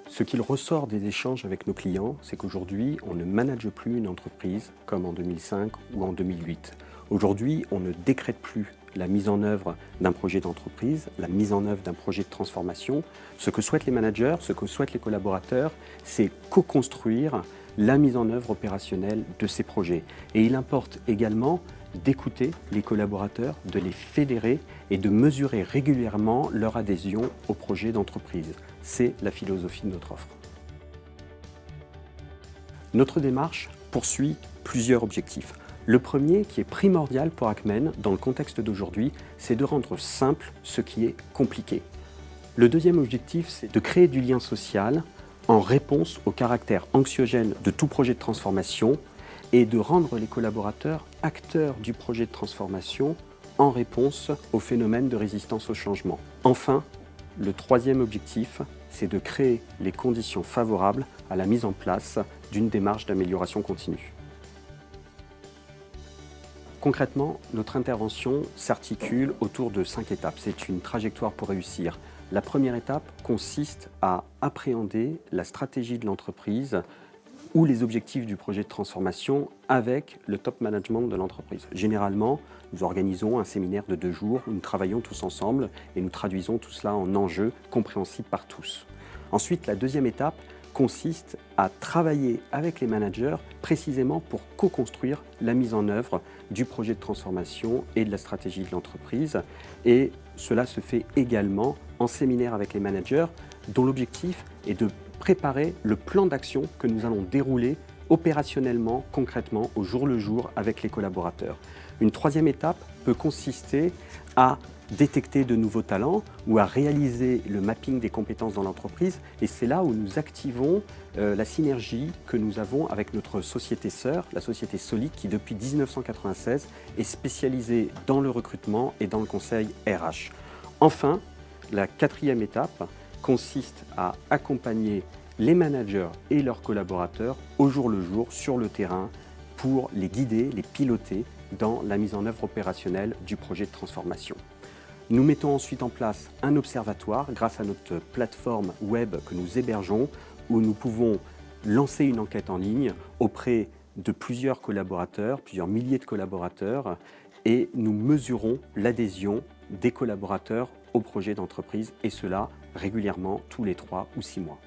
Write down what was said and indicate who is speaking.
Speaker 1: Ce qu'il ressort des échanges avec nos clients, c'est qu'aujourd'hui, on ne manage plus une entreprise comme en 2005 ou en 2008. Aujourd'hui, on ne décrète plus la mise en œuvre d'un projet d'entreprise, la mise en œuvre d'un projet de transformation. Ce que souhaitent les managers, ce que souhaitent les collaborateurs, c'est co-construire la mise en œuvre opérationnelle de ces projets. Et il importe également d'écouter les collaborateurs, de les fédérer et de mesurer régulièrement leur adhésion au projet d'entreprise. C'est la philosophie de notre offre. Notre démarche poursuit plusieurs objectifs. Le premier, qui est primordial pour Acmen dans le contexte d'aujourd'hui, c'est de rendre simple ce qui est compliqué. Le deuxième objectif, c'est de créer du lien social en réponse au caractère anxiogène de tout projet de transformation et de rendre les collaborateurs acteurs du projet de transformation en réponse au phénomène de résistance au changement. Enfin, le troisième objectif, c'est de créer les conditions favorables à la mise en place d'une démarche d'amélioration continue. Concrètement, notre intervention s'articule autour de 5 étapes. C'est une trajectoire pour réussir. La première étape consiste à appréhender la stratégie de l'entreprise ou les objectifs du projet de transformation avec le top management de l'entreprise. Généralement, nous organisons un séminaire de 2 jours où nous travaillons tous ensemble et nous traduisons tout cela en enjeux compréhensibles par tous. Ensuite, la deuxième étape consiste à travailler avec les managers précisément pour co-construire la mise en œuvre du projet de transformation et de la stratégie de l'entreprise. Et cela se fait également en séminaire avec les managers dont l'objectif est de préparer le plan d'action que nous allons dérouler opérationnellement, concrètement, au jour le jour avec les collaborateurs. Une troisième étape peut consister à détecter de nouveaux talents ou à réaliser le mapping des compétences dans l'entreprise. Et c'est là où nous activons la synergie que nous avons avec notre société sœur, la société Solid, qui depuis 1996 est spécialisée dans le recrutement et dans le conseil RH. Enfin, la quatrième étape consiste à accompagner les managers et leurs collaborateurs au jour le jour sur le terrain pour les guider, les piloter dans la mise en œuvre opérationnelle du projet de transformation. Nous mettons ensuite en place un observatoire grâce à notre plateforme web que nous hébergeons où nous pouvons lancer une enquête en ligne auprès de plusieurs collaborateurs, plusieurs milliers de collaborateurs et nous mesurons l'adhésion des collaborateurs au projet d'entreprise et cela régulièrement tous les 3 ou 6 mois.